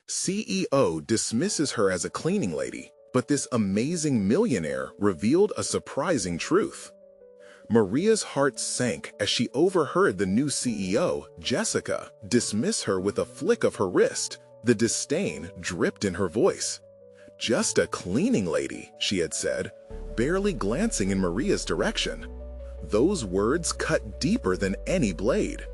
CEO dismisses her as a cleaning lady, but this amazing millionaire revealed a surprising truth. Maria's heart sank as she overheard the new CEO, Jessica, dismiss her with a flick of her wrist. The disdain dripped in her voice. "Just a cleaning lady," she had said, barely glancing in Maria's direction. Those words cut deeper than any blade.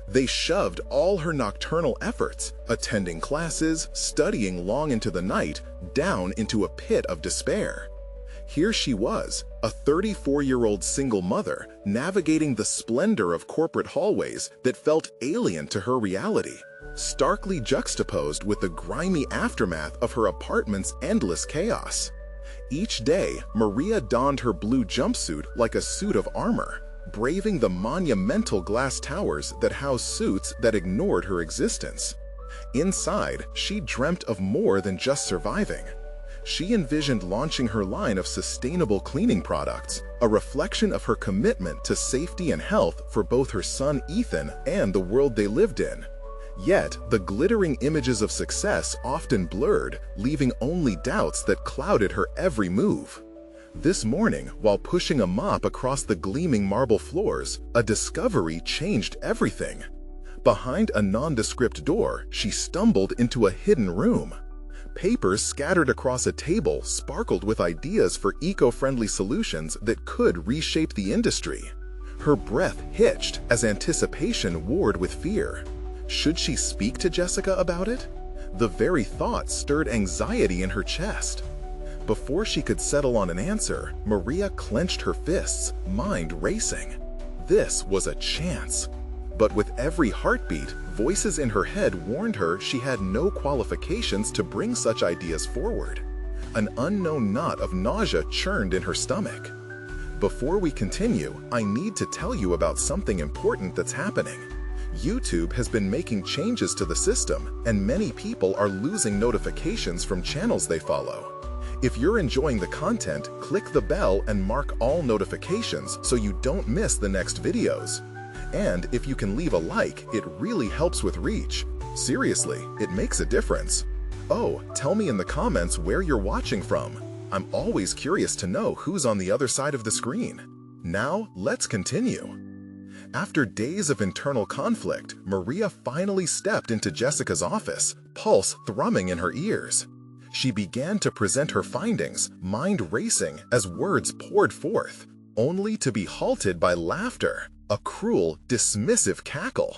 They shoved all her nocturnal efforts, attending classes, studying long into the night, down into a pit of despair. Here she was, a 34-year-old single mother, navigating the splendor of corporate hallways that felt alien to her reality, starkly juxtaposed with the grimy aftermath of her apartment's endless chaos. Each day, Maria donned her blue jumpsuit like a suit of armor, braving the monumental glass towers that housed suits that ignored her existence. Inside, she dreamt of more than just surviving. She envisioned launching her line of sustainable cleaning products, a reflection of her commitment to safety and health for both her son Ethan and the world they lived in. Yet, the glittering images of success often blurred, leaving only doubts that clouded her every move. This morning, while pushing a mop across the gleaming marble floors, a discovery changed everything. Behind a nondescript door, she stumbled into a hidden room. Papers scattered across a table sparkled with ideas for eco-friendly solutions that could reshape the industry. Her breath hitched as anticipation warred with fear. Should she speak to Jessica about it? The very thought stirred anxiety in her chest. Before she could settle on an answer, Maria clenched her fists, mind racing. This was a chance. But with every heartbeat, voices in her head warned her she had no qualifications to bring such ideas forward. An unknown knot of nausea churned in her stomach. Before we continue, I need to tell you about something important that's happening. YouTube has been making changes to the system, and many people are losing notifications from channels they follow. If you're enjoying the content, click the bell and mark all notifications so you don't miss the next videos. And if you can leave a like, it really helps with reach. Seriously, it makes a difference. Oh, tell me in the comments where you're watching from. I'm always curious to know who's on the other side of the screen. Now, let's continue. After days of internal conflict, Maria finally stepped into Jessica's office, pulse thrumming in her ears. She began to present her findings, mind racing as words poured forth, only to be halted by laughter, a cruel, dismissive cackle.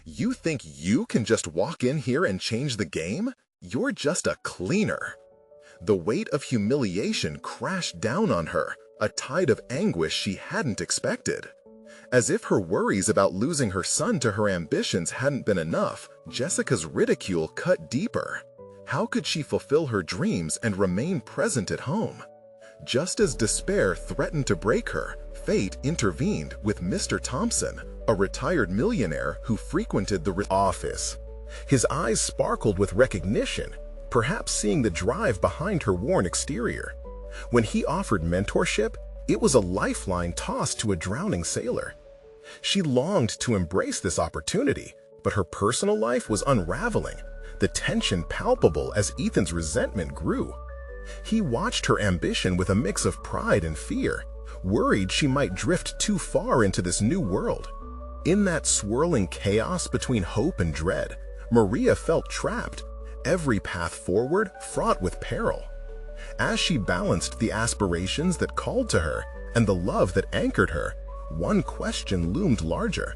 "You think you can just walk in here and change the game? You're just a cleaner." The weight of humiliation crashed down on her, a tide of anguish she hadn't expected. As if her worries about losing her son to her ambitions hadn't been enough, Jessica's ridicule cut deeper. How could she fulfill her dreams and remain present at home? Just as despair threatened to break her, fate intervened with Mr. Thompson, a retired millionaire who frequented the office. His eyes sparkled with recognition, perhaps seeing the drive behind her worn exterior. When he offered mentorship, it was a lifeline tossed to a drowning sailor. She longed to embrace this opportunity, but her personal life was unraveling, the tension palpable as Ethan's resentment grew. He watched her ambition with a mix of pride and fear, worried she might drift too far into this new world. In that swirling chaos between hope and dread, Maria felt trapped, every path forward fraught with peril. As she balanced the aspirations that called to her and the love that anchored her, one question loomed larger.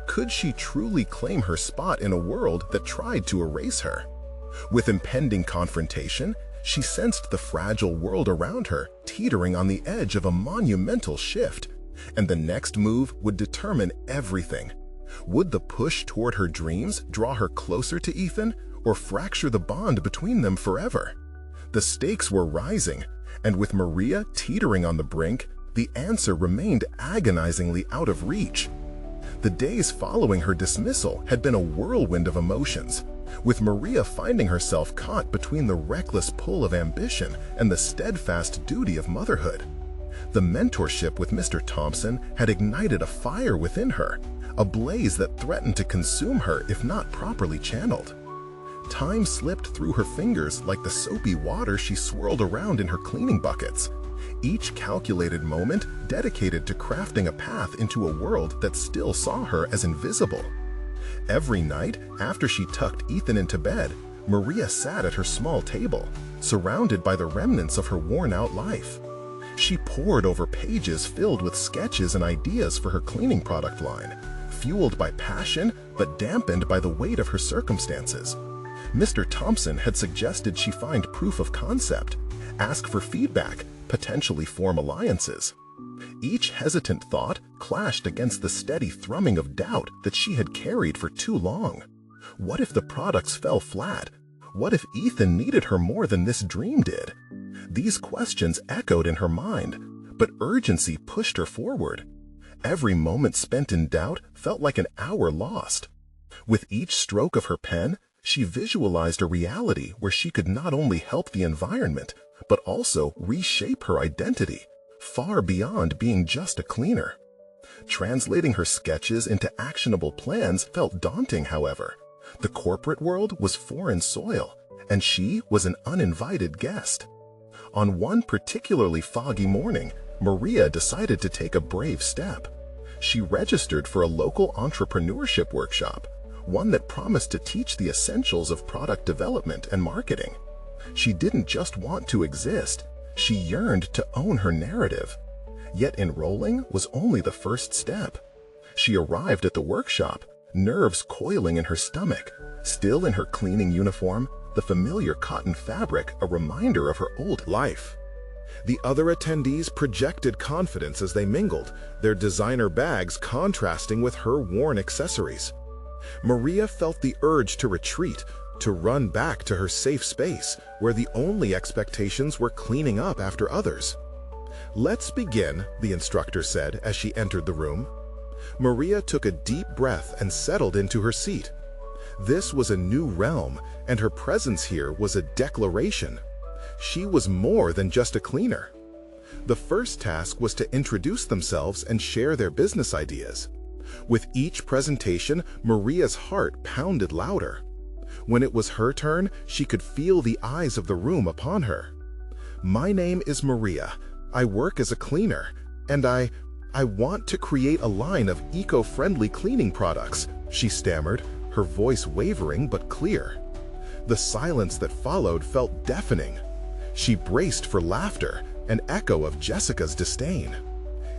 Could she truly claim her spot in a world that tried to erase her? With impending confrontation, she sensed the fragile world around her teetering on the edge of a monumental shift, and the next move would determine everything. Would the push toward her dreams draw her closer to Ethan, or fracture the bond between them forever? The stakes were rising, and with Maria teetering on the brink, the answer remained agonizingly out of reach. The days following her dismissal had been a whirlwind of emotions, with Maria finding herself caught between the reckless pull of ambition and the steadfast duty of motherhood. The mentorship with Mr. Thompson had ignited a fire within her, a blaze that threatened to consume her if not properly channeled. Time slipped through her fingers like the soapy water she swirled around in her cleaning buckets. Each calculated moment dedicated to crafting a path into a world that still saw her as invisible. Every night, after she tucked Ethan into bed, Maria sat at her small table, surrounded by the remnants of her worn-out life. She pored over pages filled with sketches and ideas for her cleaning product line, fueled by passion but dampened by the weight of her circumstances. Mr. Thompson had suggested she find proof of concept, ask for feedback, potentially form alliances. Each hesitant thought clashed against the steady thrumming of doubt that she had carried for too long. What if the products fell flat? What if Ethan needed her more than this dream did? These questions echoed in her mind, but urgency pushed her forward. Every moment spent in doubt felt like an hour lost. With each stroke of her pen, she visualized a reality where she could not only help the environment, but also reshape her identity, far beyond being just a cleaner. Translating her sketches into actionable plans felt daunting, however. The corporate world was foreign soil, and she was an uninvited guest. On one particularly foggy morning, Maria decided to take a brave step. She registered for a local entrepreneurship workshop, one that promised to teach the essentials of product development and marketing. She didn't just want to exist, she yearned to own her narrative. Yet enrolling was only the first step. She arrived at the workshop, nerves coiling in her stomach, still in her cleaning uniform, the familiar cotton fabric a reminder of her old life. The other attendees projected confidence as they mingled, their designer bags contrasting with her worn accessories. Maria felt the urge to retreat, to run back to her safe space, where the only expectations were cleaning up after others. "Let's begin," the instructor said as she entered the room. Maria took a deep breath and settled into her seat. This was a new realm, and her presence here was a declaration. She was more than just a cleaner. The first task was to introduce themselves and share their business ideas. With each presentation, Maria's heart pounded louder. When it was her turn, she could feel the eyes of the room upon her. "My name is Maria. I work as a cleaner, and I want to create a line of eco-friendly cleaning products," she stammered, her voice wavering but clear. The silence that followed felt deafening. She braced for laughter, an echo of Jessica's disdain.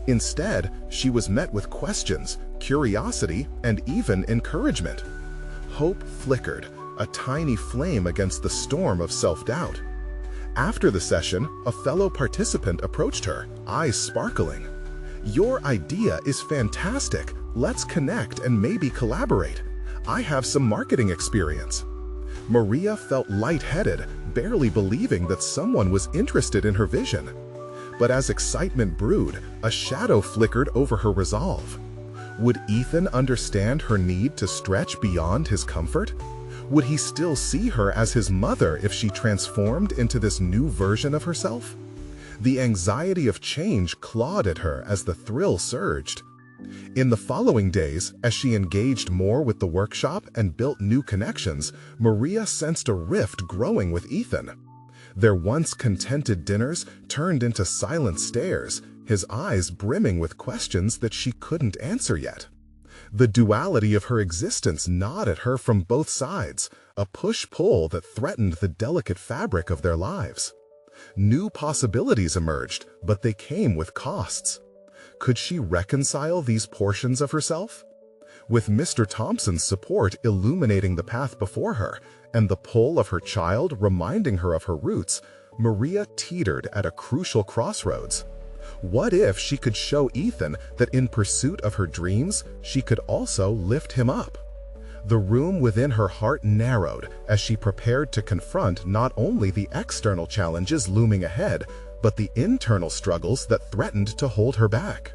Instead, she was met with questions, curiosity, and even encouragement. Hope flickered, a tiny flame against the storm of self-doubt. After the session, a fellow participant approached her, eyes sparkling. "Your idea is fantastic. Let's connect and maybe collaborate. I have some marketing experience." Maria felt lightheaded, barely believing that someone was interested in her vision. But as excitement brewed, a shadow flickered over her resolve. Would Ethan understand her need to stretch beyond his comfort? Would he still see her as his mother if she transformed into this new version of herself? The anxiety of change clawed at her as the thrill surged. In the following days, as she engaged more with the workshop and built new connections, Maria sensed a rift growing with Ethan. Their once contented dinners turned into silent stares, his eyes brimming with questions that she couldn't answer yet. The duality of her existence gnawed at her from both sides, a push-pull that threatened the delicate fabric of their lives. New possibilities emerged, but they came with costs. Could she reconcile these portions of herself? With Mr. Thompson's support illuminating the path before her, and the pull of her child reminding her of her roots, Maria teetered at a crucial crossroads. What if she could show Ethan that in pursuit of her dreams, she could also lift him up? The room within her heart narrowed as she prepared to confront not only the external challenges looming ahead, but the internal struggles that threatened to hold her back.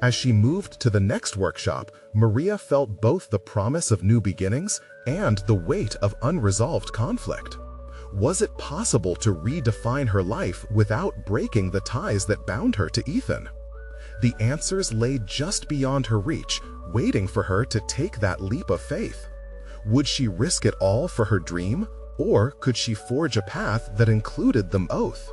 As she moved to the next workshop, Maria felt both the promise of new beginnings and the weight of unresolved conflict. Was it possible to redefine her life without breaking the ties that bound her to Ethan? The answers lay just beyond her reach, waiting for her to take that leap of faith. Would she risk it all for her dream, or could she forge a path that included them both?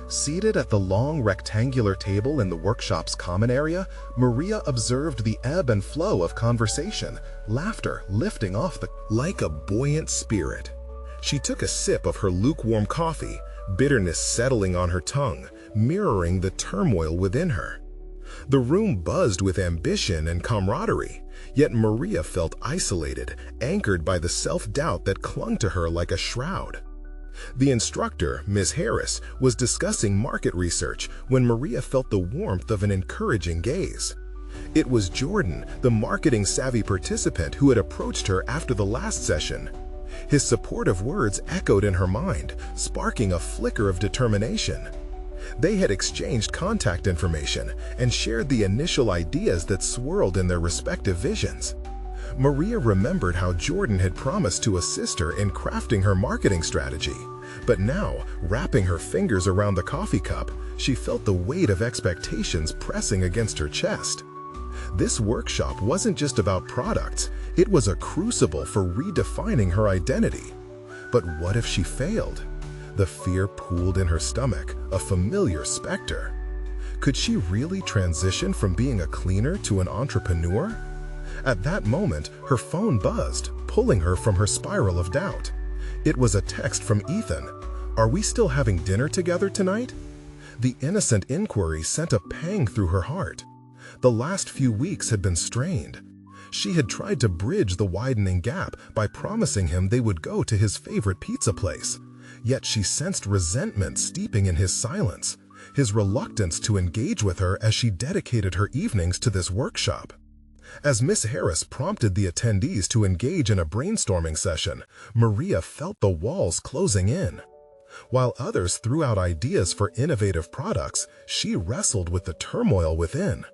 Seated at the long rectangular table in the workshop's common area, Maria observed the ebb and flow of conversation, laughter lifting off like a buoyant spirit. She took a sip of her lukewarm coffee, bitterness settling on her tongue, mirroring the turmoil within her. The room buzzed with ambition and camaraderie, yet Maria felt isolated, anchored by the self-doubt that clung to her like a shroud. The instructor, Ms. Harris, was discussing market research when Maria felt the warmth of an encouraging gaze. It was Jordan, the marketing-savvy participant who had approached her after the last session. His supportive words echoed in her mind, sparking a flicker of determination. They had exchanged contact information and shared the initial ideas that swirled in their respective visions. Maria remembered how Jordan had promised to assist her in crafting her marketing strategy, but now, wrapping her fingers around the coffee cup, she felt the weight of expectations pressing against her chest. This workshop wasn't just about products, it was a crucible for redefining her identity. But what if she failed? The fear pooled in her stomach, a familiar specter. Could she really transition from being a cleaner to an entrepreneur? At that moment, her phone buzzed, pulling her from her spiral of doubt. It was a text from Ethan. "Are we still having dinner together tonight?" The innocent inquiry sent a pang through her heart. The last few weeks had been strained. She had tried to bridge the widening gap by promising him they would go to his favorite pizza place. Yet she sensed resentment steeping in his silence, his reluctance to engage with her as she dedicated her evenings to this workshop. As Miss Harris prompted the attendees to engage in a brainstorming session, Maria felt the walls closing in. While others threw out ideas for innovative products, she wrestled with the turmoil within.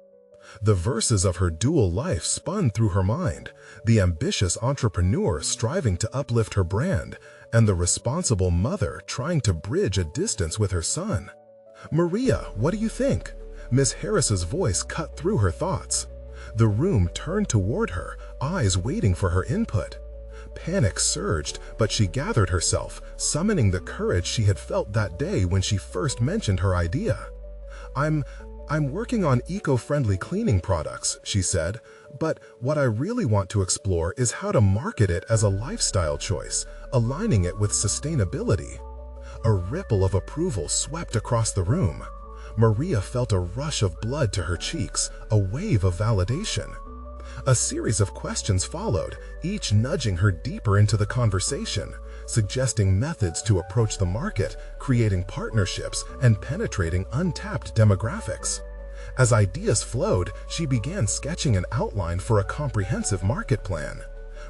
The verses of her dual life spun through her mind, the ambitious entrepreneur striving to uplift her brand, and the responsible mother trying to bridge a distance with her son. "Maria, what do you think?" Miss Harris's voice cut through her thoughts. The room turned toward her, eyes waiting for her input. Panic surged, but she gathered herself, summoning the courage she had felt that day when she first mentioned her idea. I'm working on eco-friendly cleaning products," she said, "but what I really want to explore is how to market it as a lifestyle choice, aligning it with sustainability." A ripple of approval swept across the room. Maria felt a rush of blood to her cheeks, a wave of validation. A series of questions followed, each nudging her deeper into the conversation, suggesting methods to approach the market, creating partnerships, and penetrating untapped demographics. As ideas flowed, she began sketching an outline for a comprehensive market plan.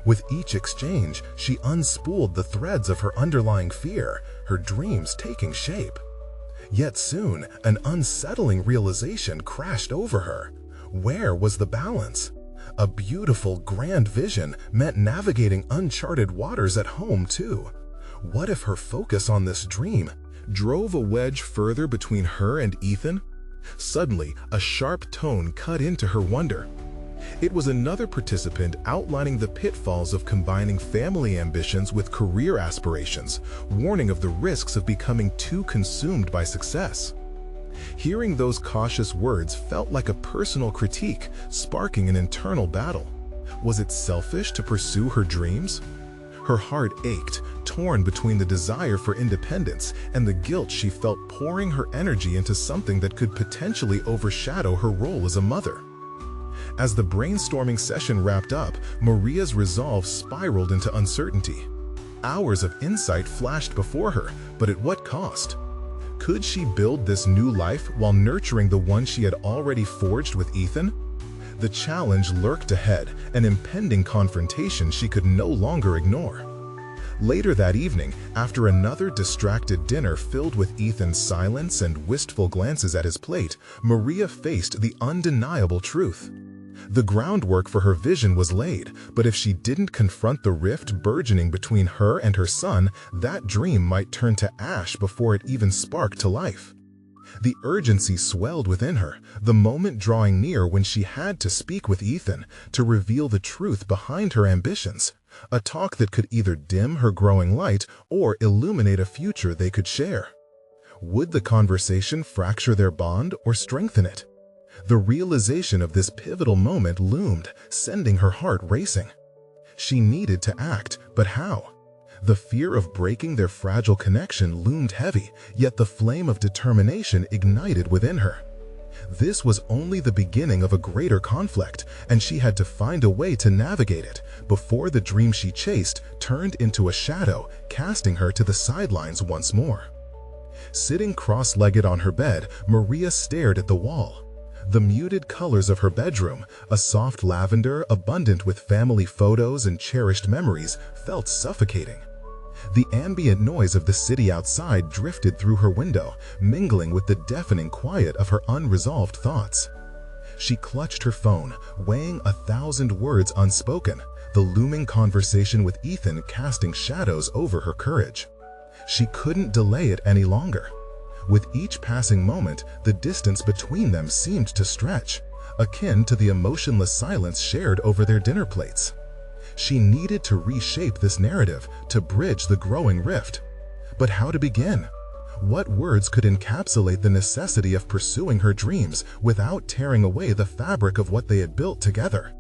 With each exchange, she unspooled the threads of her underlying fear, her dreams taking shape. Yet soon, an unsettling realization crashed over her. Where was the balance? A beautiful, grand vision meant navigating uncharted waters at home, too. What if her focus on this dream drove a wedge further between her and Ethan? Suddenly, a sharp tone cut into her wonder. It was another participant outlining the pitfalls of combining family ambitions with career aspirations, warning of the risks of becoming too consumed by success. Hearing those cautious words felt like a personal critique, sparking an internal battle. Was it selfish to pursue her dreams? Her heart ached, torn between the desire for independence and the guilt she felt pouring her energy into something that could potentially overshadow her role as a mother. As the brainstorming session wrapped up, Maria's resolve spiraled into uncertainty. Hours of insight flashed before her, but at what cost? Could she build this new life while nurturing the one she had already forged with Ethan? The challenge lurked ahead, an impending confrontation she could no longer ignore. Later that evening, after another distracted dinner filled with Ethan's silence and wistful glances at his plate, Maria faced the undeniable truth. The groundwork for her vision was laid, but if she didn't confront the rift burgeoning between her and her son, that dream might turn to ash before it even sparked to life. The urgency swelled within her, the moment drawing near when she had to speak with Ethan to reveal the truth behind her ambitions, A talk that could either dim her growing light or illuminate a future they could share. Would the conversation fracture their bond or strengthen it? The realization of this pivotal moment loomed, sending her heart racing. She needed to act, but how? The fear of breaking their fragile connection loomed heavy, yet the flame of determination ignited within her. This was only the beginning of a greater conflict, and she had to find a way to navigate it before the dream she chased turned into a shadow, casting her to the sidelines once more. Sitting cross-legged on her bed, Maria stared at the wall. The muted colors of her bedroom, a soft lavender abundant with family photos and cherished memories, felt suffocating. The ambient noise of the city outside drifted through her window, mingling with the deafening quiet of her unresolved thoughts. She clutched her phone, weighing 1,000 words unspoken, the looming conversation with Ethan casting shadows over her courage. She couldn't delay it any longer. With each passing moment, the distance between them seemed to stretch, akin to the emotionless silence shared over their dinner plates. She needed to reshape this narrative, to bridge the growing rift. But how to begin? What words could encapsulate the necessity of pursuing her dreams without tearing away the fabric of what they had built together?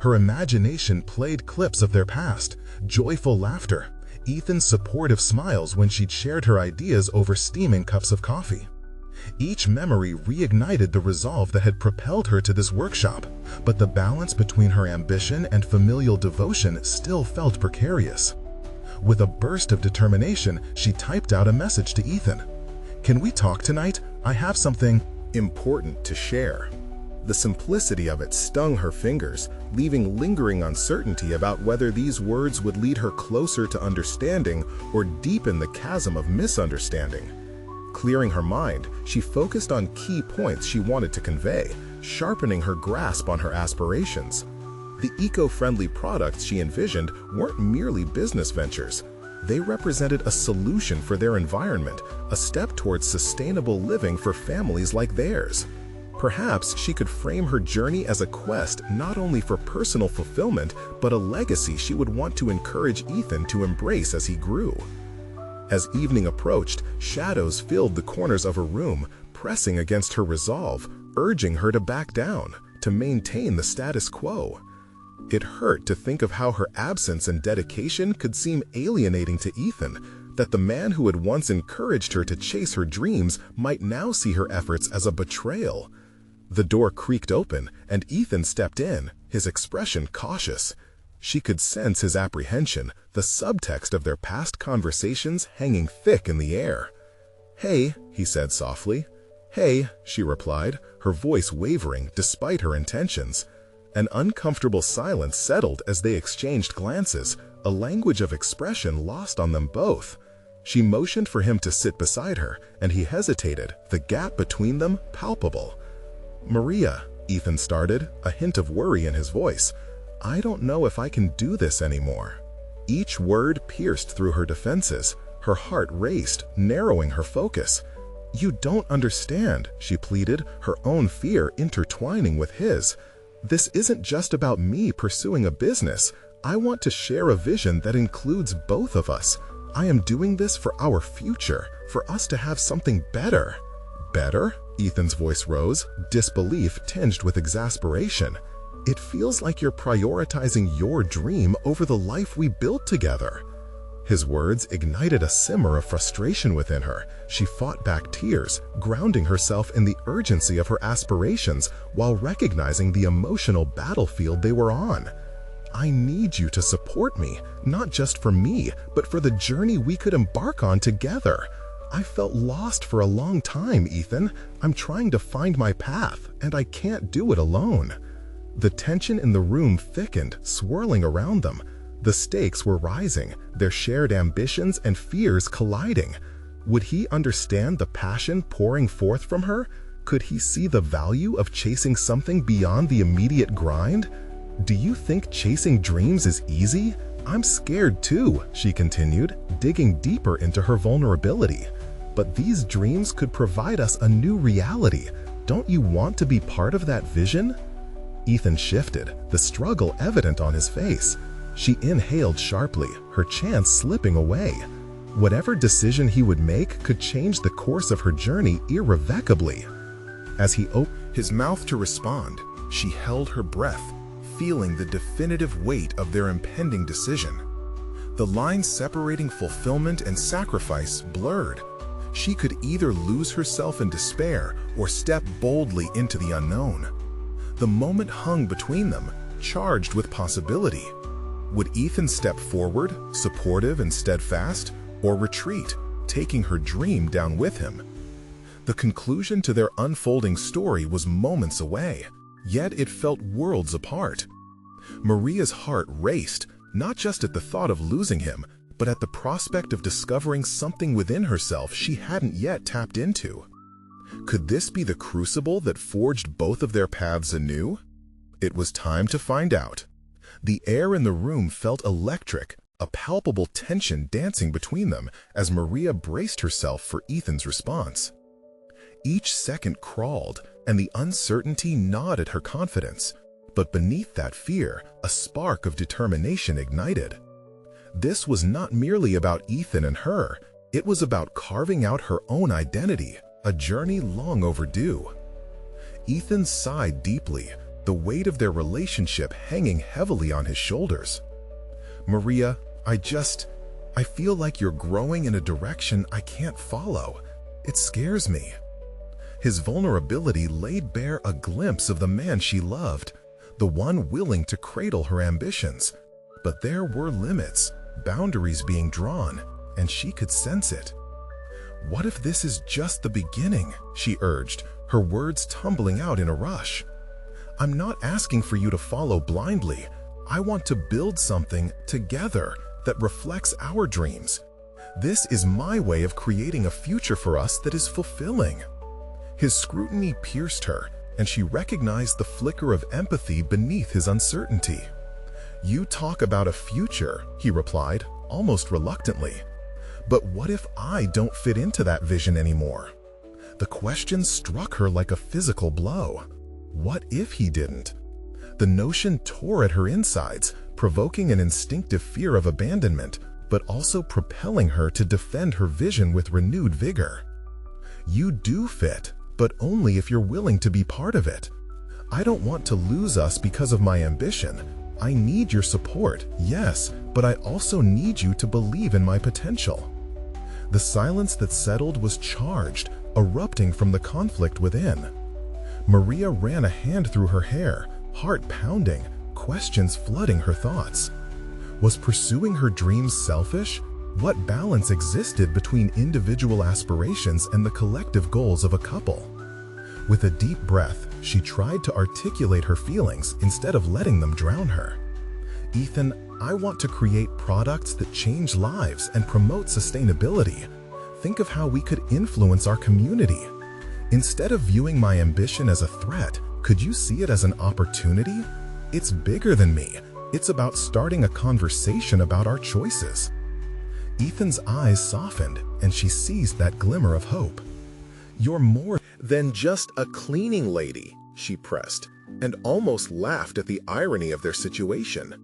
Her imagination played clips of their past, joyful laughter, Ethan's supportive smiles when she'd shared her ideas over steaming cups of coffee. Each memory reignited the resolve that had propelled her to this workshop, but the balance between her ambition and familial devotion still felt precarious. With a burst of determination, she typed out a message to Ethan. "Can we talk tonight? I have something important to share." The simplicity of it stung her fingers, leaving lingering uncertainty about whether these words would lead her closer to understanding or deepen the chasm of misunderstanding. Clearing her mind, she focused on key points she wanted to convey, sharpening her grasp on her aspirations. The eco-friendly products she envisioned weren't merely business ventures. They represented a solution for their environment, a step towards sustainable living for families like theirs. Perhaps she could frame her journey as a quest not only for personal fulfillment, but a legacy she would want to encourage Ethan to embrace as he grew. As evening approached, shadows filled the corners of her room, pressing against her resolve, urging her to back down, to maintain the status quo. It hurt to think of how her absence and dedication could seem alienating to Ethan, that the man who had once encouraged her to chase her dreams might now see her efforts as a betrayal. The door creaked open, and Ethan stepped in, his expression cautious. She could sense his apprehension, the subtext of their past conversations hanging thick in the air. "Hey," he said softly. "Hey," she replied, her voice wavering despite her intentions. An uncomfortable silence settled as they exchanged glances, a language of expression lost on them both. She motioned for him to sit beside her, and he hesitated, the gap between them palpable. "Maria," Ethan started, a hint of worry in his voice, "I don't know if I can do this anymore." Each word pierced through her defenses. Her heart raced, narrowing her focus. "You don't understand," she pleaded, her own fear intertwining with his. "This isn't just about me pursuing a business. I want to share a vision that includes both of us. I am doing this for our future, for us to have something better." "Better?" Ethan's voice rose, disbelief tinged with exasperation. "It feels like you're prioritizing your dream over the life we built together." His words ignited a simmer of frustration within her. She fought back tears, grounding herself in the urgency of her aspirations while recognizing the emotional battlefield they were on. "I need you to support me, not just for me, but for the journey we could embark on together. I felt lost for a long time, Ethan. I'm trying to find my path, and I can't do it alone." The tension in the room thickened, swirling around them. The stakes were rising, their shared ambitions and fears colliding. Would he understand the passion pouring forth from her? Could he see the value of chasing something beyond the immediate grind? "Do you think chasing dreams is easy? I'm scared too," she continued, digging deeper into her vulnerability. "But these dreams could provide us a new reality. Don't you want to be part of that vision?" Ethan shifted, the struggle evident on his face. She inhaled sharply, her chance slipping away. Whatever decision he would make could change the course of her journey irrevocably. As he opened his mouth to respond, she held her breath, feeling the definitive weight of their impending decision. The line separating fulfillment and sacrifice blurred. She could either lose herself in despair or step boldly into the unknown. The moment hung between them, charged with possibility. Would Ethan step forward, supportive and steadfast, or retreat, taking her dream down with him? The conclusion to their unfolding story was moments away, yet it felt worlds apart. Maria's heart raced, not just at the thought of losing him, but at the prospect of discovering something within herself she hadn't yet tapped into. Could this be the crucible that forged both of their paths anew? It was time to find out. The air in the room felt electric, a palpable tension dancing between them as Maria braced herself for Ethan's response. Each second crawled, and the uncertainty gnawed at her confidence, but beneath that fear, a spark of determination ignited. This was not merely about Ethan and her, it was about carving out her own identity, a journey long overdue. Ethan sighed deeply, the weight of their relationship hanging heavily on his shoulders. "Maria, I feel like you're growing in a direction I can't follow. It scares me." His vulnerability laid bare a glimpse of the man she loved, the one willing to cradle her ambitions. But there were limits, boundaries being drawn, and she could sense it. "What if this is just the beginning?" she urged, her words tumbling out in a rush. "I'm not asking for you to follow blindly. I want to build something together that reflects our dreams. This is my way of creating a future for us that is fulfilling." His scrutiny pierced her, and she recognized the flicker of empathy beneath his uncertainty. "You talk about a future," he replied, almost reluctantly. "But what if I don't fit into that vision anymore?" The question struck her like a physical blow. What if he didn't? The notion tore at her insides, provoking an instinctive fear of abandonment, but also propelling her to defend her vision with renewed vigor. "You do fit, but only if you're willing to be part of it. I don't want to lose us because of my ambition. I need your support, yes, but I also need you to believe in my potential." The silence that settled was charged, erupting from the conflict within. Maria ran a hand through her hair, heart pounding, questions flooding her thoughts. Was pursuing her dreams selfish? What balance existed between individual aspirations and the collective goals of a couple? With a deep breath, she tried to articulate her feelings instead of letting them drown her. "Ethan, I want to create products that change lives and promote sustainability. Think of how we could influence our community. Instead of viewing my ambition as a threat, could you see it as an opportunity? It's bigger than me. It's about starting a conversation about our choices." Ethan's eyes softened, and she seized that glimmer of hope. "You're more than just a cleaning lady," she pressed, and almost laughed at the irony of their situation.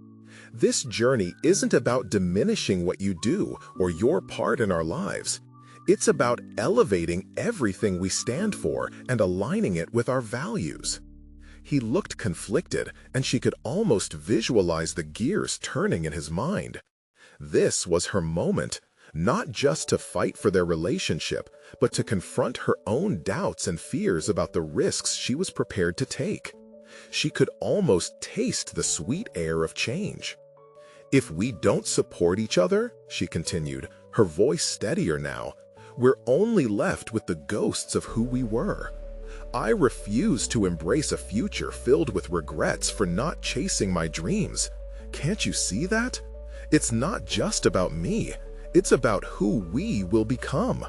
"This journey isn't about diminishing what you do or your part in our lives. It's about elevating everything we stand for and aligning it with our values." He looked conflicted, and she could almost visualize the gears turning in his mind. This was her moment, not just to fight for their relationship, but to confront her own doubts and fears about the risks she was prepared to take. She could almost taste the sweet air of change. "If we don't support each other," she continued, her voice steadier now, "we're only left with the ghosts of who we were. I refuse to embrace a future filled with regrets for not chasing my dreams. Can't you see that? It's not just about me. It's about who we will become."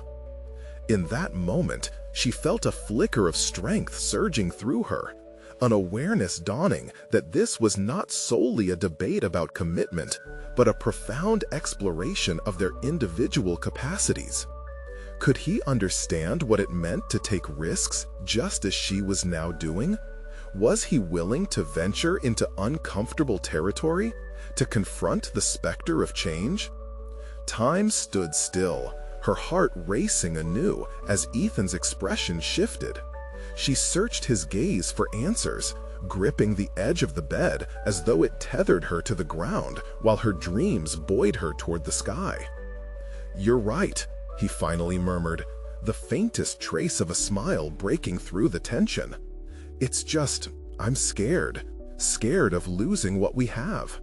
In that moment, she felt a flicker of strength surging through her, an awareness dawning that this was not solely a debate about commitment, but a profound exploration of their individual capacities. Could he understand what it meant to take risks just as she was now doing? Was he willing to venture into uncomfortable territory, To confront the specter of change? Time stood still, her heart racing anew as Ethan's expression shifted. She searched his gaze for answers, gripping the edge of the bed as though it tethered her to the ground while her dreams buoyed her toward the sky. "You're right," he finally murmured, the faintest trace of a smile breaking through the tension. "It's just, I'm scared of losing what we have."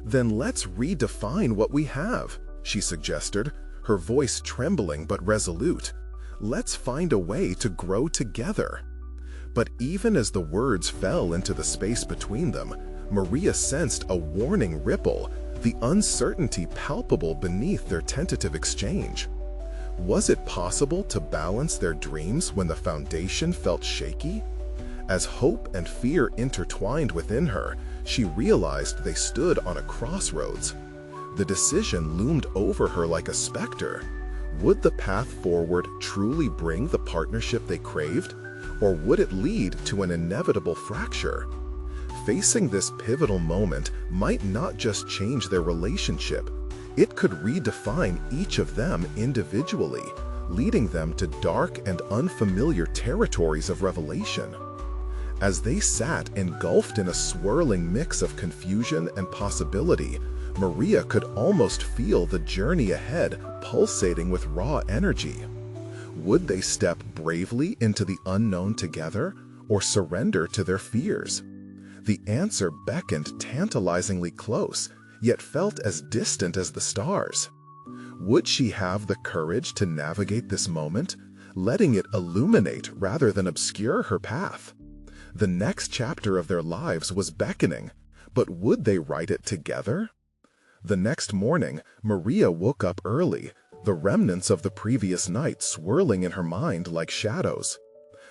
"Then let's redefine what we have," she suggested, her voice trembling but resolute. "Let's find a way to grow together." But even as the words fell into the space between them, Maria sensed a warning ripple, the uncertainty palpable beneath their tentative exchange. Was it possible to balance their dreams when the foundation felt shaky? As hope and fear intertwined within her, she realized they stood on a crossroads. The decision loomed over her like a specter. Would the path forward truly bring the partnership they craved, or would it lead to an inevitable fracture? Facing this pivotal moment might not just change their relationship, it could redefine each of them individually, leading them to dark and unfamiliar territories of revelation. As they sat engulfed in a swirling mix of confusion and possibility, Maria could almost feel the journey ahead pulsating with raw energy. Would they step bravely into the unknown together, or surrender to their fears? The answer beckoned tantalizingly close, yet felt as distant as the stars. Would she have the courage to navigate this moment, letting it illuminate rather than obscure her path? The next chapter of their lives was beckoning, but would they write it together? The next morning, Maria woke up early, the remnants of the previous night swirling in her mind like shadows.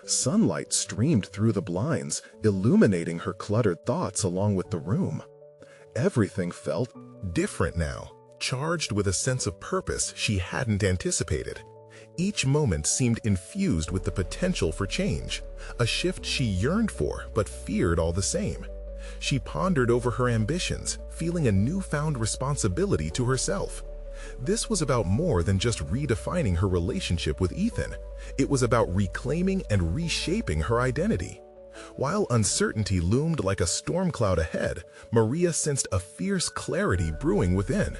Sunlight streamed through the blinds, illuminating her cluttered thoughts along with the room. Everything felt different now, charged with a sense of purpose she hadn't anticipated. Each moment seemed infused with the potential for change, a shift she yearned for but feared all the same. She pondered over her ambitions, feeling a newfound responsibility to herself. This was about more than just redefining her relationship with Ethan. It was about reclaiming and reshaping her identity. While uncertainty loomed like a storm cloud ahead, Maria sensed a fierce clarity brewing within.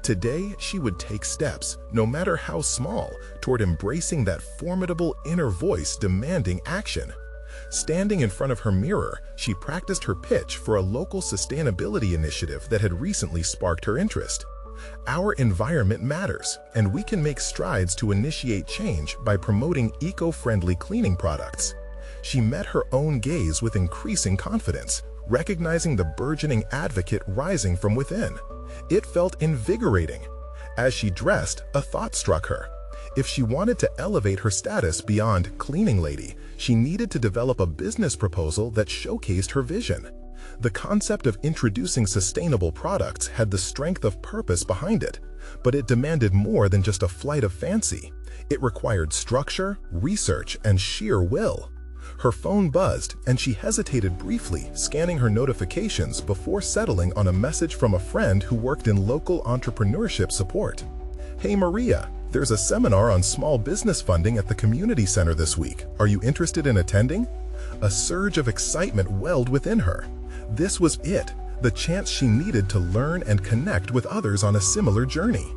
Today, she would take steps, no matter how small, toward embracing that formidable inner voice demanding action. Standing in front of her mirror, she practiced her pitch for a local sustainability initiative that had recently sparked her interest. Our environment matters, and we can make strides to initiate change by promoting eco-friendly cleaning products. She met her own gaze with increasing confidence, recognizing the burgeoning advocate rising from within. It felt invigorating. As she dressed, a thought struck her. If she wanted to elevate her status beyond cleaning lady, she needed to develop a business proposal that showcased her vision. The concept of introducing sustainable products had the strength of purpose behind it, but it demanded more than just a flight of fancy. It required structure, research, and sheer will. Her phone buzzed, and she hesitated briefly, scanning her notifications before settling on a message from a friend who worked in local entrepreneurship support. "Hey Maria, there's a seminar on small business funding at the community center this week. Are you interested in attending?" A surge of excitement welled within her. This was it, the chance she needed to learn and connect with others on a similar journey.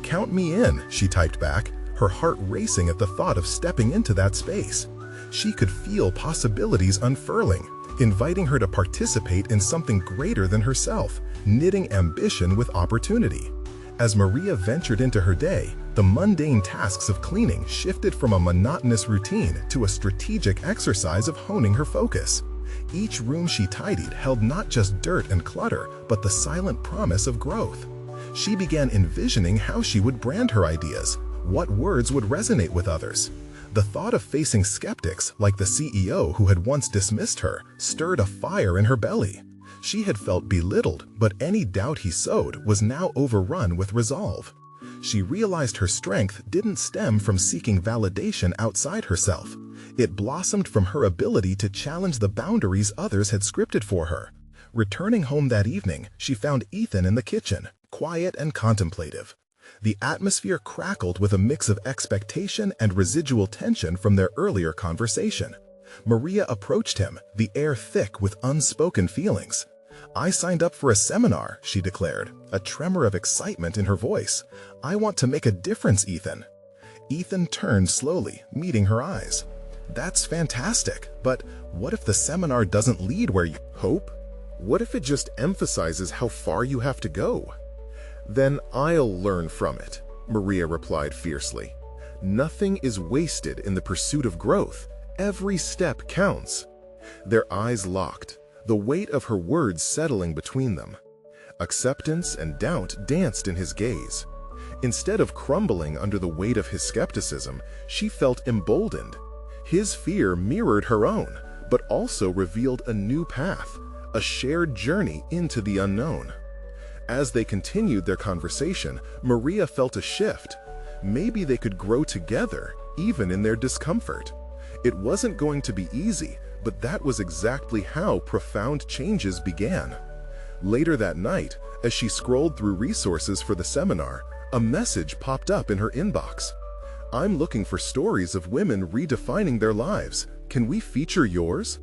"Count me in," she typed back, her heart racing at the thought of stepping into that space. She could feel possibilities unfurling, inviting her to participate in something greater than herself, knitting ambition with opportunity. As Maria ventured into her day, the mundane tasks of cleaning shifted from a monotonous routine to a strategic exercise of honing her focus. Each room she tidied held not just dirt and clutter, but the silent promise of growth. She began envisioning how she would brand her ideas, what words would resonate with others. The thought of facing skeptics, like the CEO who had once dismissed her, stirred a fire in her belly. She had felt belittled, but any doubt he sowed was now overrun with resolve. She realized her strength didn't stem from seeking validation outside herself. It blossomed from her ability to challenge the boundaries others had scripted for her. Returning home that evening, she found Ethan in the kitchen, quiet and contemplative. The atmosphere crackled with a mix of expectation and residual tension from their earlier conversation. Maria approached him, the air thick with unspoken feelings. "I signed up for a seminar," she declared, a tremor of excitement in her voice. "I want to make a difference, Ethan." Ethan turned slowly, meeting her eyes. "That's fantastic, but what if the seminar doesn't lead where you hope? What if it just emphasizes how far you have to go?" "Then I'll learn from it," Maria replied fiercely. "Nothing is wasted in the pursuit of growth. Every step counts." Their eyes locked, the weight of her words settling between them. Acceptance and doubt danced in his gaze. Instead of crumbling under the weight of his skepticism, she felt emboldened. His fear mirrored her own, but also revealed a new path, a shared journey into the unknown. As they continued their conversation, Maria felt a shift. Maybe they could grow together, even in their discomfort. It wasn't going to be easy, but that was exactly how profound changes began. Later that night, as she scrolled through resources for the seminar, a message popped up in her inbox. "I'm looking for stories of women redefining their lives. Can we feature yours?"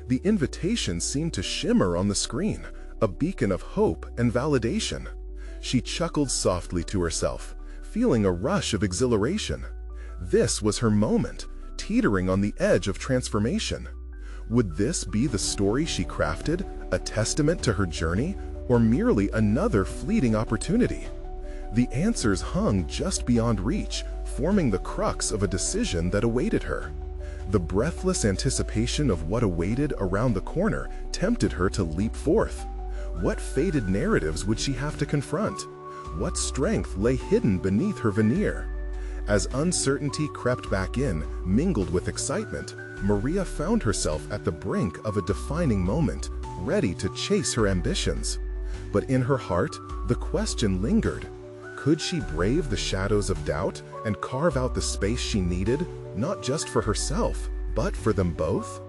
The invitation seemed to shimmer on the screen, a beacon of hope and validation. She chuckled softly to herself, feeling a rush of exhilaration. This was her moment, teetering on the edge of transformation. Would this be the story she crafted, a testament to her journey, or merely another fleeting opportunity? The answers hung just beyond reach, forming the crux of a decision that awaited her. The breathless anticipation of what awaited around the corner tempted her to leap forth. What fated narratives would she have to confront? What strength lay hidden beneath her veneer? As uncertainty crept back in, mingled with excitement, Maria found herself at the brink of a defining moment, ready to chase her ambitions. But in her heart, the question lingered. Could she brave the shadows of doubt and carve out the space she needed, not just for herself, but for them both?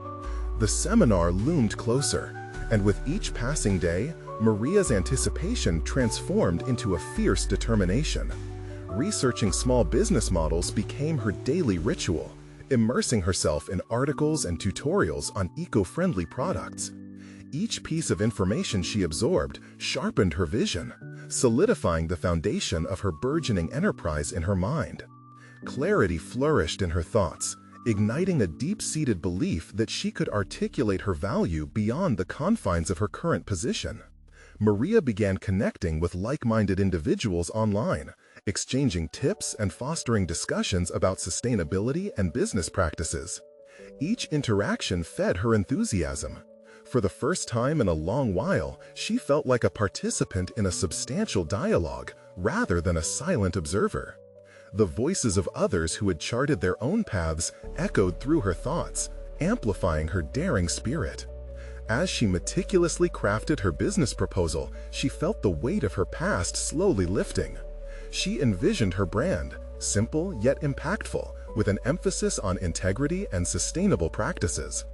The seminar loomed closer, and with each passing day, Maria's anticipation transformed into a fierce determination. Researching small business models became her daily ritual, immersing herself in articles and tutorials on eco-friendly products. Each piece of information she absorbed sharpened her vision, solidifying the foundation of her burgeoning enterprise in her mind. Clarity flourished in her thoughts, igniting a deep-seated belief that she could articulate her value beyond the confines of her current position. Maria began connecting with like-minded individuals online, exchanging tips and fostering discussions about sustainability and business practices. Each interaction fed her enthusiasm. For the first time in a long while, she felt like a participant in a substantial dialogue, rather than a silent observer. The voices of others who had charted their own paths echoed through her thoughts, amplifying her daring spirit. As she meticulously crafted her business proposal, she felt the weight of her past slowly lifting. She envisioned her brand, simple yet impactful, with an emphasis on integrity and sustainable practices.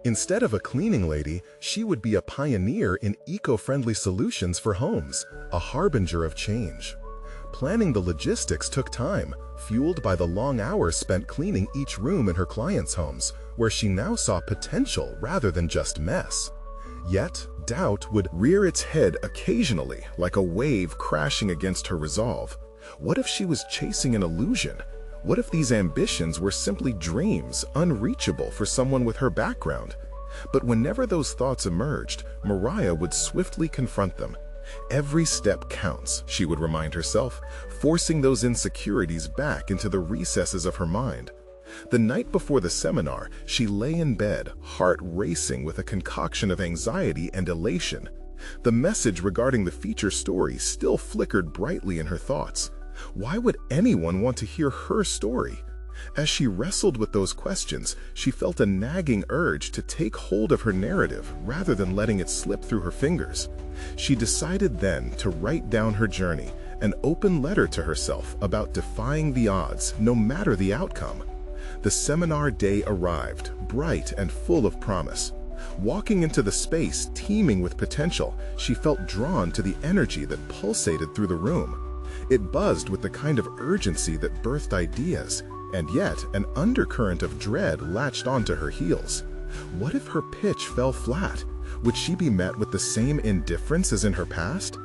Instead of a cleaning lady, she would be a pioneer in eco-friendly solutions for homes, a harbinger of change. Planning the logistics took time, fueled by the long hours spent cleaning each room in her clients' homes, where she now saw potential rather than just mess. Yet, doubt would rear its head occasionally, like a wave crashing against her resolve. What if she was chasing an illusion? What if these ambitions were simply dreams, unreachable for someone with her background? But whenever those thoughts emerged, Mariah would swiftly confront them. Every step counts, she would remind herself, forcing those insecurities back into the recesses of her mind. The night before the seminar, she lay in bed, heart racing with a concoction of anxiety and elation. The message regarding the feature story still flickered brightly in her thoughts. Why would anyone want to hear her story? As she wrestled with those questions, she felt a nagging urge to take hold of her narrative rather than letting it slip through her fingers. She decided then to write down her journey, an open letter to herself about defying the odds, no matter the outcome. The seminar day arrived, bright and full of promise. Walking into the space teeming with potential, she felt drawn to the energy that pulsated through the room. It buzzed with the kind of urgency that birthed ideas, and yet an undercurrent of dread latched onto her heels. What if her pitch fell flat? Would she be met with the same indifference as in her past?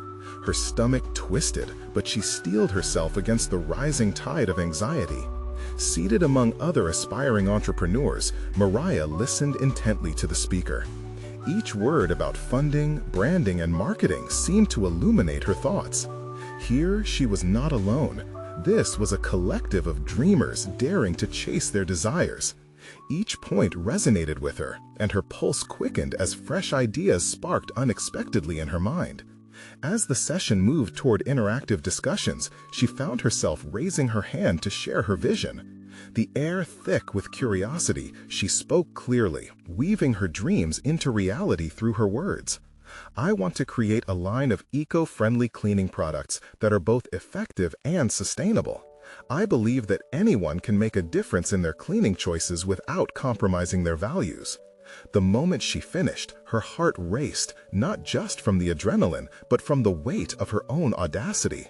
Her stomach twisted, but she steeled herself against the rising tide of anxiety. Seated among other aspiring entrepreneurs, Mariah listened intently to the speaker. Each word about funding, branding, and marketing seemed to illuminate her thoughts. Here, she was not alone. This was a collective of dreamers daring to chase their desires. Each point resonated with her, and her pulse quickened as fresh ideas sparked unexpectedly in her mind. As the session moved toward interactive discussions, she found herself raising her hand to share her vision. The air thick with curiosity, she spoke clearly, weaving her dreams into reality through her words. "I want to create a line of eco-friendly cleaning products that are both effective and sustainable. I believe that anyone can make a difference in their cleaning choices without compromising their values." The moment she finished, her heart raced, not just from the adrenaline, but from the weight of her own audacity.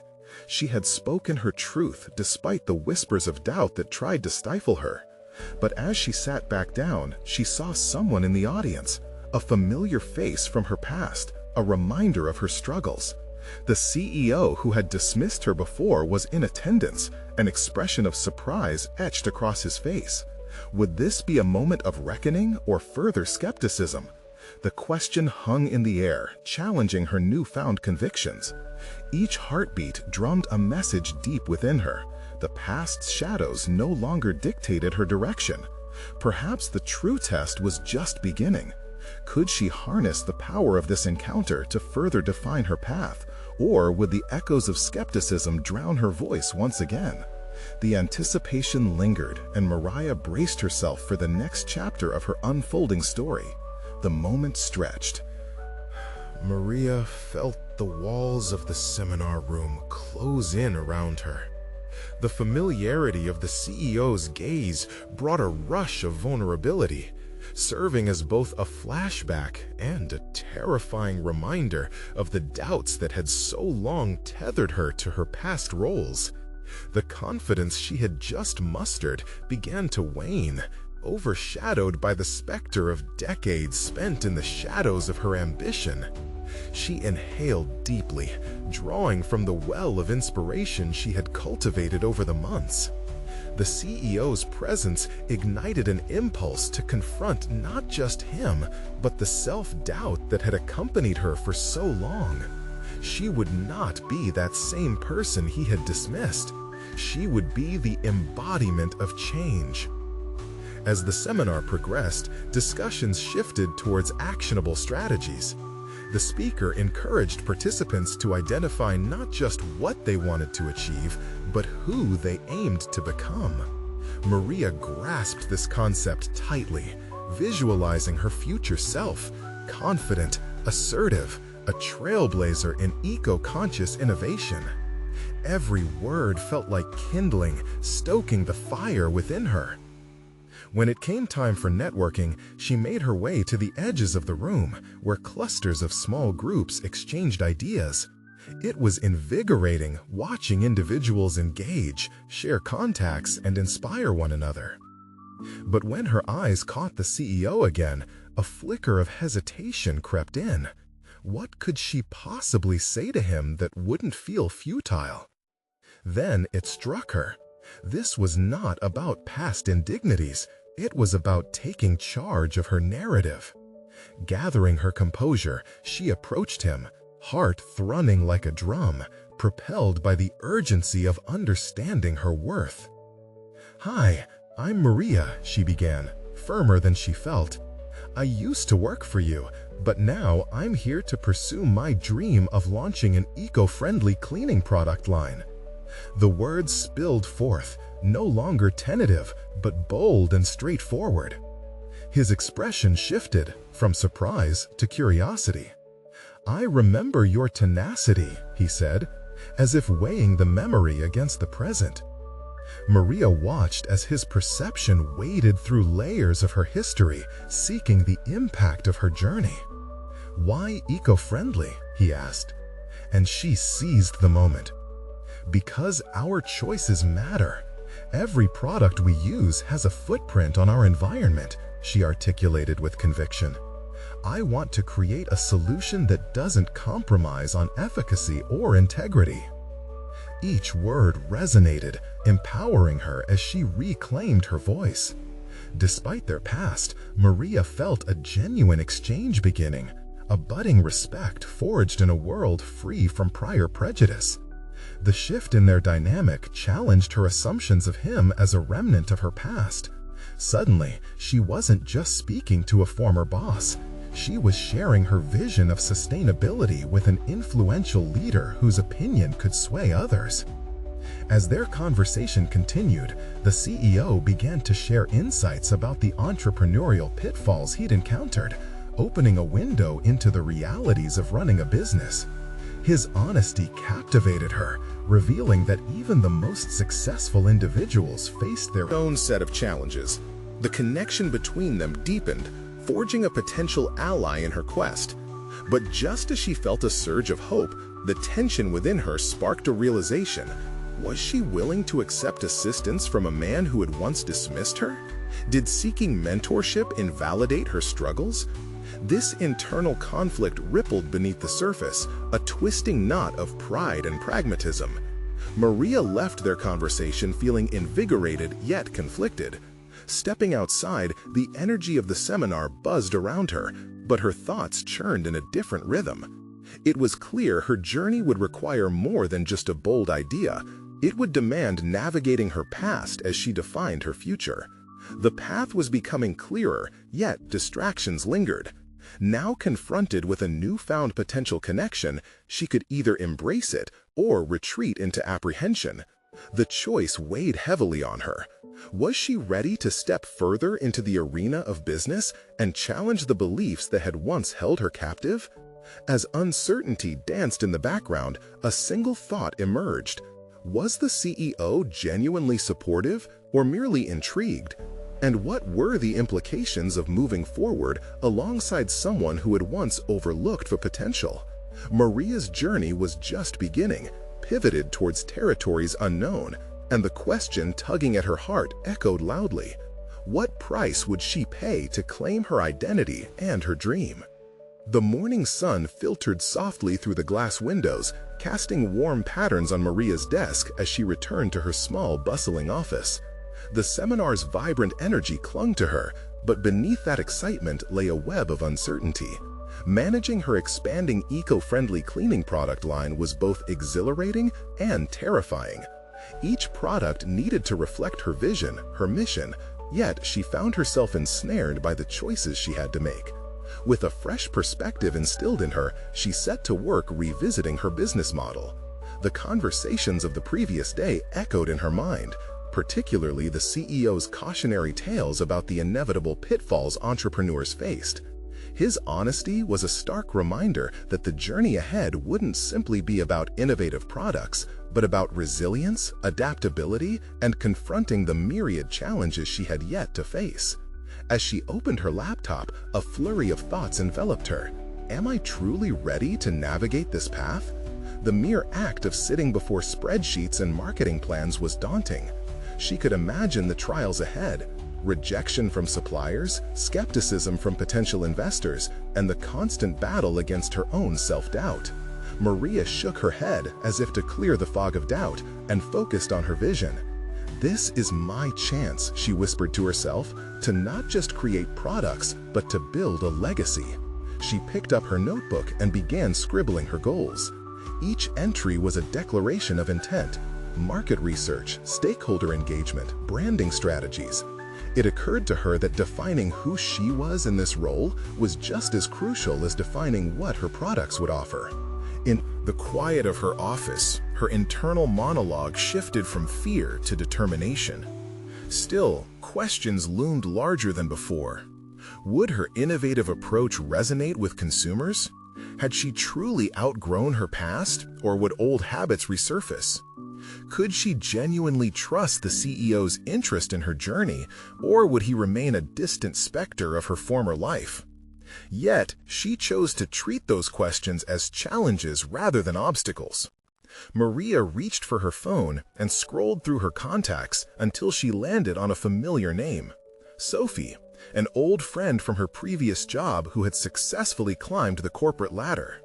She had spoken her truth despite the whispers of doubt that tried to stifle her. But as she sat back down, she saw someone in the audience, a familiar face from her past, a reminder of her struggles. The CEO who had dismissed her before was in attendance, an expression of surprise etched across his face. Would this be a moment of reckoning or further skepticism? The question hung in the air, challenging her newfound convictions. Each heartbeat drummed a message deep within her. The past's shadows no longer dictated her direction. Perhaps the true test was just beginning. Could she harness the power of this encounter to further define her path, or would the echoes of skepticism drown her voice once again? The anticipation lingered, and Mariah braced herself for the next chapter of her unfolding story. The moment stretched. Maria felt the walls of the seminar room close in around her. The familiarity of the CEO's gaze brought a rush of vulnerability, serving as both a flashback and a terrifying reminder of the doubts that had so long tethered her to her past roles. The confidence she had just mustered began to wane, overshadowed by the specter of decades spent in the shadows of her ambition. She inhaled deeply, drawing from the well of inspiration she had cultivated over the months. The CEO's presence ignited an impulse to confront not just him, but the self-doubt that had accompanied her for so long. She would not be that same person he had dismissed. She would be the embodiment of change. As the seminar progressed, discussions shifted towards actionable strategies. The speaker encouraged participants to identify not just what they wanted to achieve, but who they aimed to become. Maria grasped this concept tightly, visualizing her future self, confident, assertive, a trailblazer in eco-conscious innovation. Every word felt like kindling, stoking the fire within her. When it came time for networking, she made her way to the edges of the room, where clusters of small groups exchanged ideas. It was invigorating watching individuals engage, share contacts, and inspire one another. But when her eyes caught the CEO again, a flicker of hesitation crept in. What could she possibly say to him that wouldn't feel futile? Then it struck her. This was not about past indignities. It was about taking charge of her narrative. Gathering her composure, she approached him, heart thrumming like a drum, propelled by the urgency of understanding her worth. "Hi, I'm Maria," she began, firmer than she felt. "I used to work for you, but now I'm here to pursue my dream of launching an eco-friendly cleaning product line." The words spilled forth, no longer tentative, but bold and straightforward. His expression shifted from surprise to curiosity. "I remember your tenacity," he said, as if weighing the memory against the present. Maria watched as his perception waded through layers of her history, seeking the impact of her journey. "Why eco-friendly?" he asked, and she seized the moment. "Because our choices matter. Every product we use has a footprint on our environment," she articulated with conviction. "I want to create a solution that doesn't compromise on efficacy or integrity." Each word resonated, empowering her as she reclaimed her voice. Despite their past, Maria felt a genuine exchange beginning, a budding respect forged in a world free from prior prejudice. The shift in their dynamic challenged her assumptions of him as a remnant of her past. Suddenly, she wasn't just speaking to a former boss. She was sharing her vision of sustainability with an influential leader whose opinion could sway others. As their conversation continued, the CEO began to share insights about the entrepreneurial pitfalls he'd encountered, opening a window into the realities of running a business. His honesty captivated her, revealing that even the most successful individuals faced their own set of challenges. The connection between them deepened, forging a potential ally in her quest. But just as she felt a surge of hope, the tension within her sparked a realization. Was she willing to accept assistance from a man who had once dismissed her? Did seeking mentorship invalidate her struggles? This internal conflict rippled beneath the surface, a twisting knot of pride and pragmatism. Maria left their conversation feeling invigorated yet conflicted. Stepping outside, the energy of the seminar buzzed around her, but her thoughts churned in a different rhythm. It was clear her journey would require more than just a bold idea. It would demand navigating her past as she defined her future. The path was becoming clearer, yet distractions lingered. Now confronted with a newfound potential connection, she could either embrace it or retreat into apprehension. The choice weighed heavily on her. Was she ready to step further into the arena of business and challenge the beliefs that had once held her captive? As uncertainty danced in the background, a single thought emerged. Was the CEO genuinely supportive or merely intrigued? And what were the implications of moving forward alongside someone who had once overlooked the potential? Maria's journey was just beginning, pivoted towards territories unknown, and the question tugging at her heart echoed loudly. What price would she pay to claim her identity and her dream? The morning sun filtered softly through the glass windows, casting warm patterns on Maria's desk as she returned to her small, bustling office. The seminar's vibrant energy clung to her, but beneath that excitement lay a web of uncertainty. Managing her expanding eco-friendly cleaning product line was both exhilarating and terrifying. Each product needed to reflect her vision, her mission, yet she found herself ensnared by the choices she had to make. With a fresh perspective instilled in her, she set to work revisiting her business model. The conversations of the previous day echoed in her mind, particularly the CEO's cautionary tales about the inevitable pitfalls entrepreneurs faced. His honesty was a stark reminder that the journey ahead wouldn't simply be about innovative products, but about resilience, adaptability, and confronting the myriad challenges she had yet to face. As she opened her laptop, a flurry of thoughts enveloped her. Am I truly ready to navigate this path? The mere act of sitting before spreadsheets and marketing plans was daunting. She could imagine the trials ahead: rejection from suppliers, skepticism from potential investors, and the constant battle against her own self-doubt. Maria shook her head as if to clear the fog of doubt and focused on her vision. "This is my chance," she whispered to herself, "to not just create products, but to build a legacy." She picked up her notebook and began scribbling her goals. Each entry was a declaration of intent: market research, stakeholder engagement, branding strategies. It occurred to her that defining who she was in this role was just as crucial as defining what her products would offer. In the quiet of her office, her internal monologue shifted from fear to determination. Still, questions loomed larger than before. Would her innovative approach resonate with consumers? Had she truly outgrown her past, or would old habits resurface? Could she genuinely trust the CEO's interest in her journey, or would he remain a distant specter of her former life? Yet, she chose to treat those questions as challenges rather than obstacles. Maria reached for her phone and scrolled through her contacts until she landed on a familiar name: Sophie, an old friend from her previous job who had successfully climbed the corporate ladder.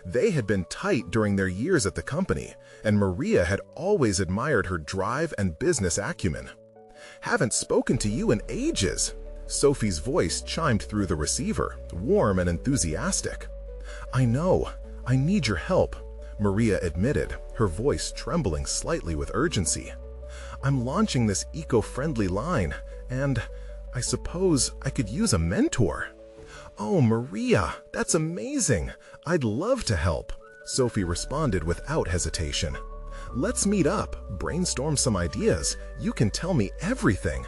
They had been tight during their years at the company, and Maria had always admired her drive and business acumen. "Haven't spoken to you in ages," Sophie's voice chimed through the receiver, warm and enthusiastic. "I know. I need your help," Maria admitted, her voice trembling slightly with urgency. "I'm launching this eco-friendly line, and I suppose I could use a mentor." "Oh, Maria, that's amazing. I'd love to help," Sophie responded without hesitation. "Let's meet up, brainstorm some ideas. You can tell me everything."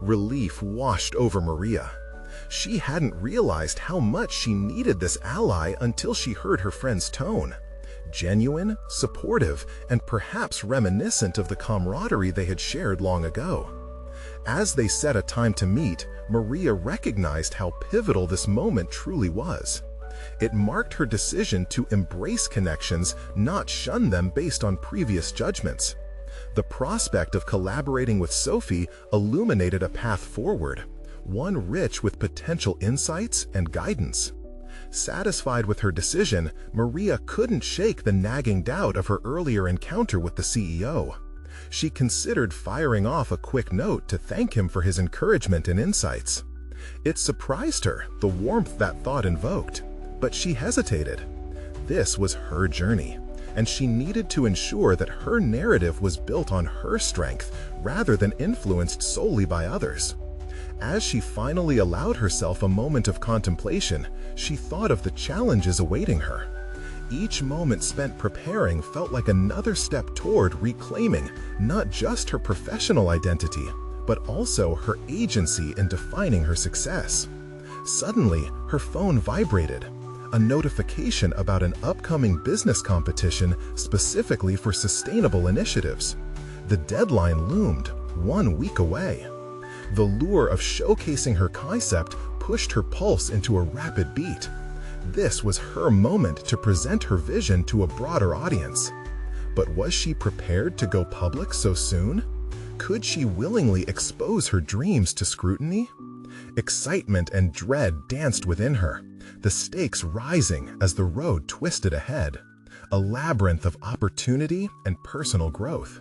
Relief washed over Maria. She hadn't realized how much she needed this ally until she heard her friend's tone. Genuine, supportive, and perhaps reminiscent of the camaraderie they had shared long ago. As they set a time to meet, Maria recognized how pivotal this moment truly was. It marked her decision to embrace connections, not shun them based on previous judgments. The prospect of collaborating with Sophie illuminated a path forward, one rich with potential insights and guidance. Satisfied with her decision, Maria couldn't shake the nagging doubt of her earlier encounter with the CEO. She considered firing off a quick note to thank him for his encouragement and insights. It surprised her, the warmth that thought invoked, but she hesitated. This was her journey, and she needed to ensure that her narrative was built on her strength rather than influenced solely by others. As she finally allowed herself a moment of contemplation, she thought of the challenges awaiting her. Each moment spent preparing felt like another step toward reclaiming not just her professional identity, but also her agency in defining her success. Suddenly, her phone vibrated, a notification about an upcoming business competition specifically for sustainable initiatives. The deadline loomed, 1 week away. The lure of showcasing her concept pushed her pulse into a rapid beat. This was her moment to present her vision to a broader audience. But was she prepared to go public so soon? Could she willingly expose her dreams to scrutiny? Excitement and dread danced within her, the stakes rising as the road twisted ahead, a labyrinth of opportunity and personal growth.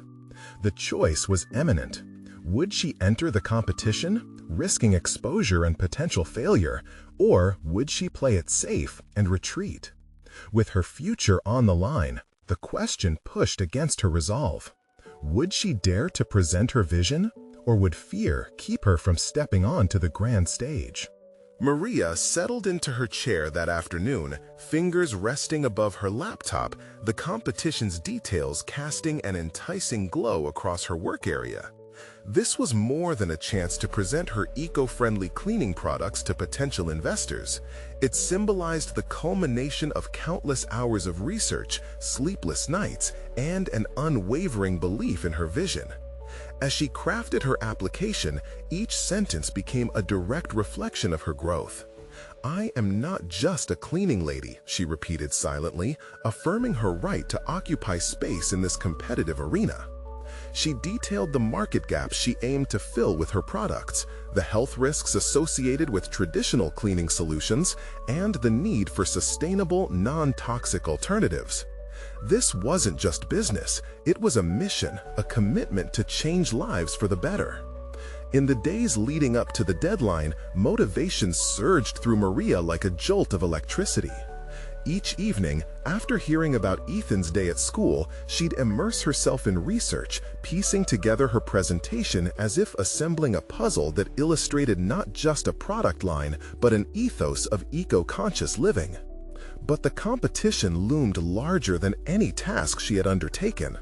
The choice was imminent. Would she enter the competition, risking exposure and potential failure, or would she play it safe and retreat? With her future on the line, the question pushed against her resolve. Would she dare to present her vision, or would fear keep her from stepping onto the grand stage? Maria settled into her chair that afternoon, fingers resting above her laptop, the competition's details casting an enticing glow across her work area. This was more than a chance to present her eco-friendly cleaning products to potential investors. It symbolized the culmination of countless hours of research, sleepless nights, and an unwavering belief in her vision. As she crafted her application, each sentence became a direct reflection of her growth. "I am not just a cleaning lady," she repeated silently, affirming her right to occupy space in this competitive arena. She detailed the market gaps she aimed to fill with her products, the health risks associated with traditional cleaning solutions, and the need for sustainable, non-toxic alternatives. This wasn't just business, it was a mission, a commitment to change lives for the better. In the days leading up to the deadline, motivation surged through Maria like a jolt of electricity. Each evening, after hearing about Ethan's day at school, she'd immerse herself in research, piecing together her presentation as if assembling a puzzle that illustrated not just a product line, but an ethos of eco-conscious living. But the competition loomed larger than any task she had undertaken.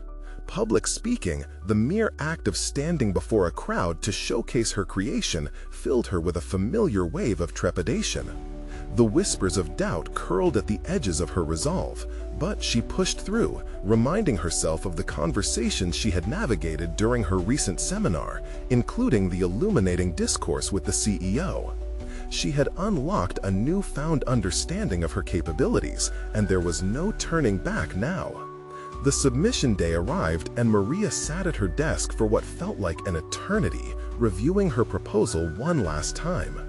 Public speaking, the mere act of standing before a crowd to showcase her creation, filled her with a familiar wave of trepidation. The whispers of doubt curled at the edges of her resolve, but she pushed through, reminding herself of the conversations she had navigated during her recent seminar, including the illuminating discourse with the CEO. She had unlocked a newfound understanding of her capabilities, and there was no turning back now. The submission day arrived, and Maria sat at her desk for what felt like an eternity, reviewing her proposal one last time.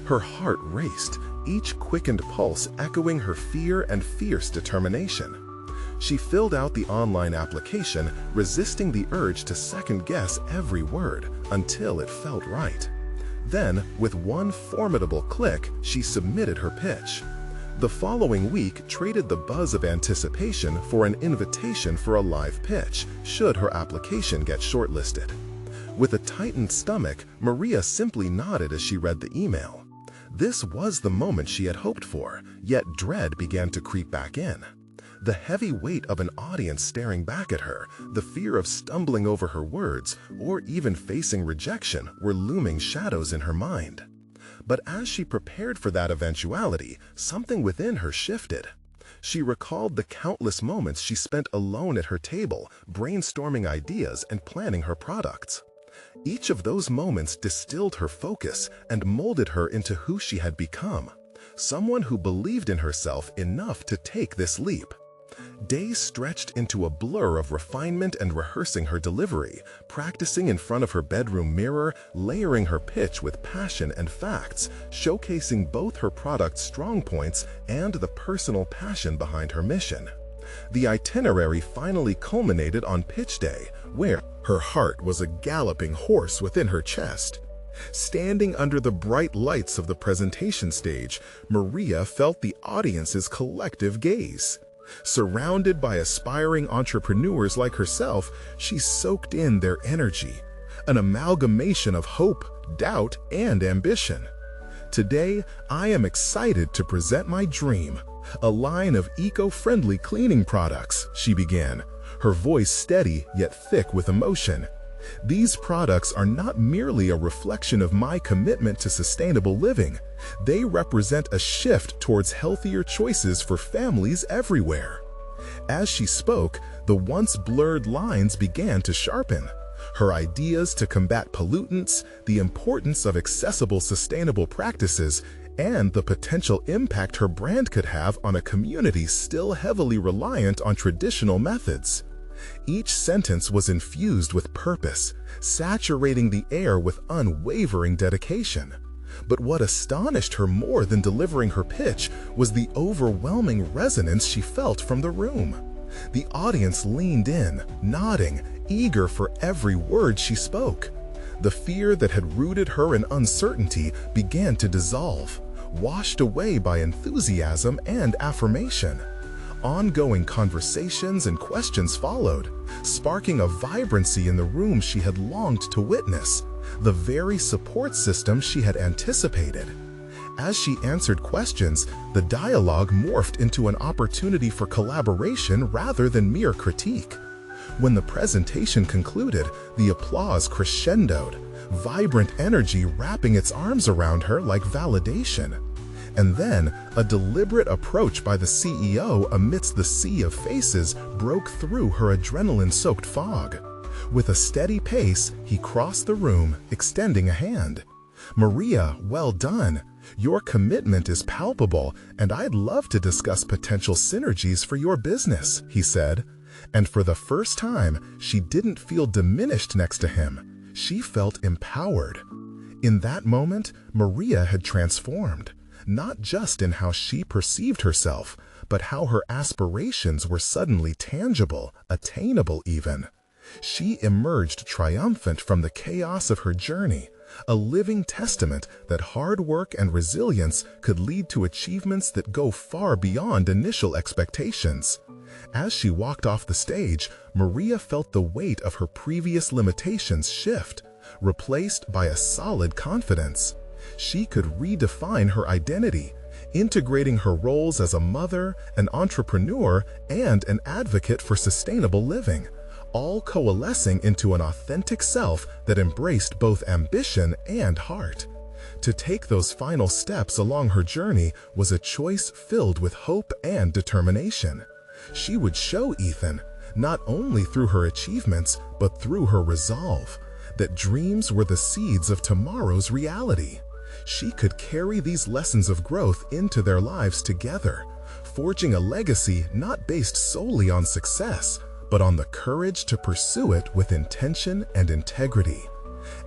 Her heart raced, each quickened pulse echoing her fear and fierce determination. She filled out the online application, resisting the urge to second-guess every word until it felt right. Then, with one formidable click, she submitted her pitch. The following week traded the buzz of anticipation for an invitation for a live pitch, should her application get shortlisted. With a tightened stomach, Maria simply nodded as she read the email. This was the moment she had hoped for, yet dread began to creep back in. The heavy weight of an audience staring back at her, the fear of stumbling over her words, or even facing rejection were looming shadows in her mind. But as she prepared for that eventuality, something within her shifted. She recalled the countless moments she spent alone at her table, brainstorming ideas and planning her products. Each of those moments distilled her focus and molded her into who she had become, someone who believed in herself enough to take this leap. Days stretched into a blur of refinement and rehearsing her delivery, practicing in front of her bedroom mirror, layering her pitch with passion and facts, showcasing both her product's strong points and the personal passion behind her mission. The itinerary finally culminated on pitch day, where her heart was a galloping horse within her chest. Standing under the bright lights of the presentation stage, Maria felt the audience's collective gaze. Surrounded by aspiring entrepreneurs like herself, she soaked in their energy, an amalgamation of hope, doubt, and ambition. Today, I am excited to present my dream, a line of eco-friendly cleaning products, she began, her voice steady yet thick with emotion. These products are not merely a reflection of my commitment to sustainable living. They represent a shift towards healthier choices for families everywhere. As she spoke, the once blurred lines began to sharpen. Her ideas to combat pollutants, the importance of accessible sustainable practices, and the potential impact her brand could have on a community still heavily reliant on traditional methods. Each sentence was infused with purpose, saturating the air with unwavering dedication. But what astonished her more than delivering her pitch was the overwhelming resonance she felt from the room. The audience leaned in, nodding, eager for every word she spoke. The fear that had rooted her in uncertainty began to dissolve, washed away by enthusiasm and affirmation. Ongoing conversations and questions followed, sparking a vibrancy in the room she had longed to witness, the very support system she had anticipated. As she answered questions, the dialogue morphed into an opportunity for collaboration rather than mere critique. When the presentation concluded, the applause crescendoed, vibrant energy wrapping its arms around her like validation. And then, a deliberate approach by the CEO amidst the sea of faces broke through her adrenaline-soaked fog. With a steady pace, he crossed the room, extending a hand. "Maria, well done. Your commitment is palpable, and I'd love to discuss potential synergies for your business," he said. And for the first time, she didn't feel diminished next to him. She felt empowered. In that moment, Maria had transformed. Not just in how she perceived herself, but how her aspirations were suddenly tangible, attainable even. She emerged triumphant from the chaos of her journey, a living testament that hard work and resilience could lead to achievements that go far beyond initial expectations. As she walked off the stage, Maria felt the weight of her previous limitations shift, replaced by a solid confidence. She could redefine her identity, integrating her roles as a mother, an entrepreneur, and an advocate for sustainable living, all coalescing into an authentic self that embraced both ambition and heart. To take those final steps along her journey was a choice filled with hope and determination. She would show Ethan, not only through her achievements, but through her resolve, that dreams were the seeds of tomorrow's reality. She could carry these lessons of growth into their lives together, forging a legacy not based solely on success, but on the courage to pursue it with intention and integrity.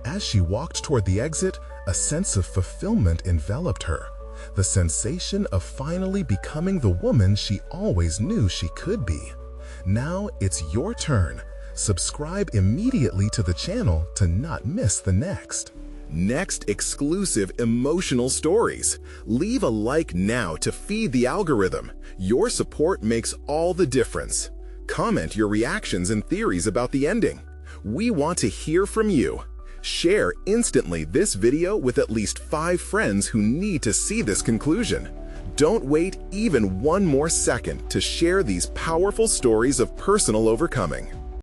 As she walked toward the exit, a sense of fulfillment enveloped her, the sensation of finally becoming the woman she always knew she could be. Now it's your turn. Subscribe immediately to the channel to not miss the next. Next, exclusive emotional stories. Leave a like now to feed the algorithm. Your support makes all the difference. Comment your reactions and theories about the ending. We want to hear from you. Share instantly this video with at least 5 friends who need to see this conclusion. Don't wait even one more second to share these powerful stories of personal overcoming.